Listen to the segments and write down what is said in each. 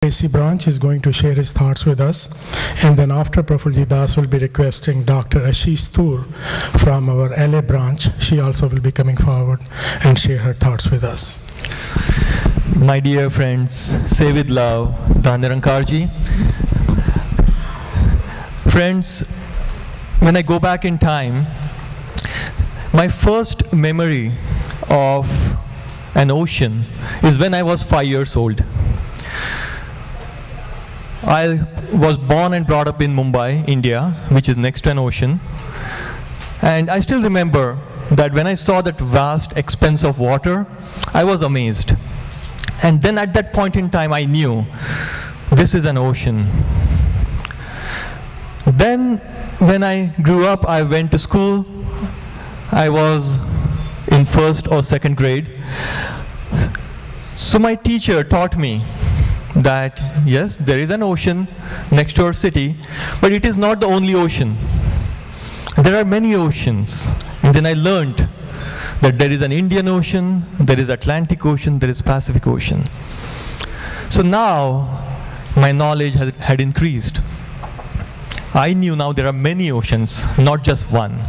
AC branch is going to share his thoughts with us, and then after Prafull Das will be requesting Dr. Ashish Tur from our LA branch. She also will be coming forward and share her thoughts with us. My dear friends, say with love, Dhanyarankarji. Friends, when I go back in time, my first memory of an ocean is when I was 5 years old. I was born and brought up in Mumbai, India, which is next to an ocean. And I still remember that when I saw that vast expanse of water, I was amazed. And then at that point in time, I knew this is an ocean. Then when I grew up, I went to school. I was in 1st or 2nd grade. So my teacher taught me that yes, there is an ocean next to our city, but it is not the only ocean. There are many oceans. And then I learned that there is an Indian Ocean, there is Atlantic Ocean, there is Pacific Ocean. So now my knowledge had increased. I knew now there are many oceans, not just one.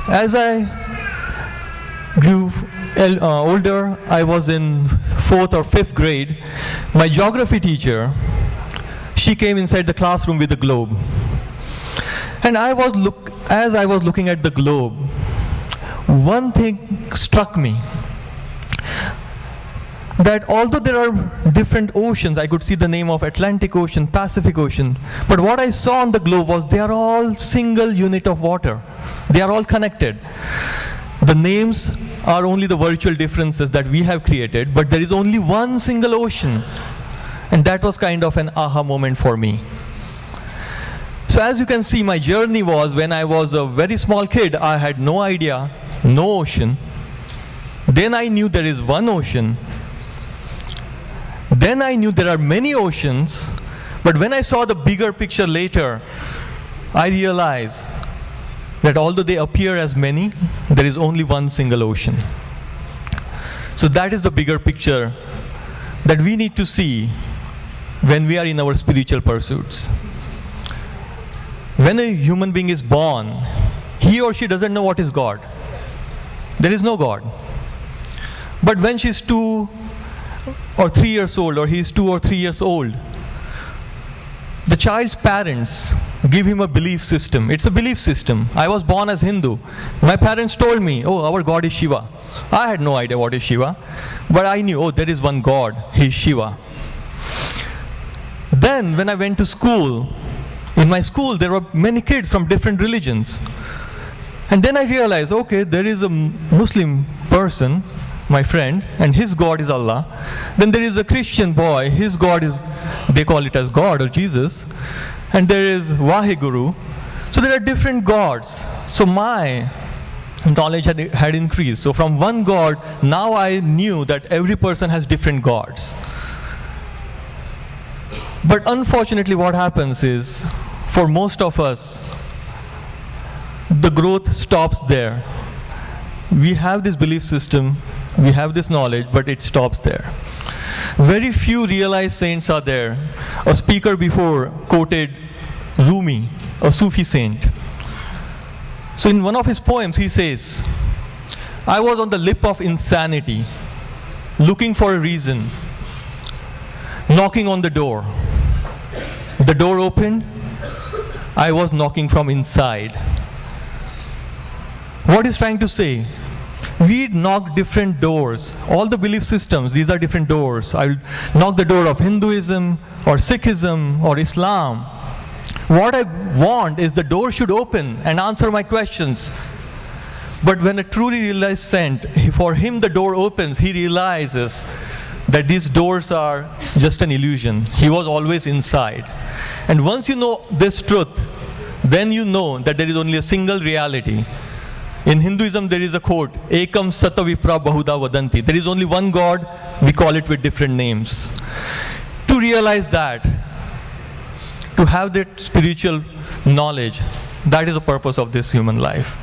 As I grew older, I was in 4th or 5th grade. My geography teacher, she came inside the classroom with a globe. And as I was looking at the globe, one thing struck me, that although there are different oceans, I could see the name of Atlantic Ocean, Pacific Ocean, but what I saw on the globe was they are all single unit of water. They are all connected. The names are only the virtual differences that we have created, but there is only one single ocean. And that was kind of an aha moment for me. So as you can see, my journey was when I was a very small kid, I had no idea, no ocean. Then I knew there is one ocean. Then I knew there are many oceans. But when I saw the bigger picture later, I realized that although they appear as many, there is only one single ocean. So that is the bigger picture that we need to see when we are in our spiritual pursuits. When a human being is born, he or she doesn't know what is God. There is no God. But when she's 2 or 3 years old, or he's 2 or 3 years old, the child's parents give him a belief system. It's a belief system. I was born as Hindu. My parents told me, oh, our God is Shiva. I had no idea what is Shiva, but I knew, oh, there is one God, he is Shiva. Then when I went to school, in my school there were many kids from different religions. And then I realized, okay, there is a Muslim person, my friend, and his God is Allah. Then there is a Christian boy, his God is, they call it as God or Jesus. And there is Vaheguru. So there are different gods. So my knowledge had increased. So from one God, now I knew that every person has different gods. But unfortunately what happens is, for most of us, the growth stops there. We have this belief system, we have this knowledge, but it stops there. Very few realized saints are there. A speaker before quoted Rumi, a Sufi saint. So in one of his poems he says, I was on the lip of insanity, looking for a reason, knocking on the door. The door opened, I was knocking from inside. What he's trying to say? We knock different doors. All the belief systems, these are different doors. I'll knock the door of Hinduism or Sikhism or Islam. What I want is the door should open and answer my questions. But when a truly realized saint, for him the door opens, he realizes that these doors are just an illusion. He was always inside. And once you know this truth, then you know that there is only a single reality. In Hinduism, there is a quote, Ekam Sata Vipra Bahuda Vadanti. There is only one God, we call it with different names. To realize that, to have that spiritual knowledge, that is the purpose of this human life.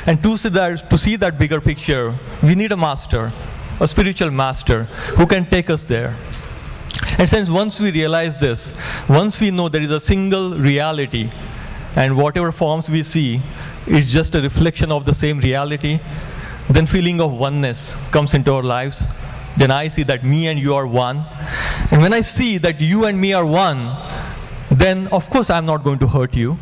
And to see that bigger picture, we need a master, a spiritual master, who can take us there. And since once we realize this, once we know there is a single reality, and whatever forms we see is just a reflection of the same reality, then feeling of oneness comes into our lives. Then I see that me and you are one. And when I see that you and me are one, then of course I'm not going to hurt you.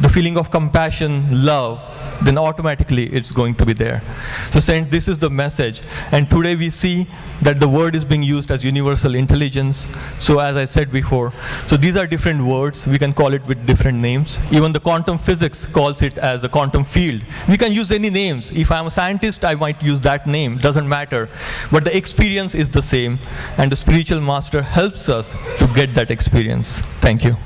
The feeling of compassion, love, then automatically it's going to be there. So saints, this is the message. And today we see that the word is being used as universal intelligence. So as I said before, so these are different words. We can call it with different names. Even the quantum physics calls it as a quantum field. We can use any names. If I'm a scientist, I might use that name. Doesn't matter. But the experience is the same. And the spiritual master helps us to get that experience. Thank you.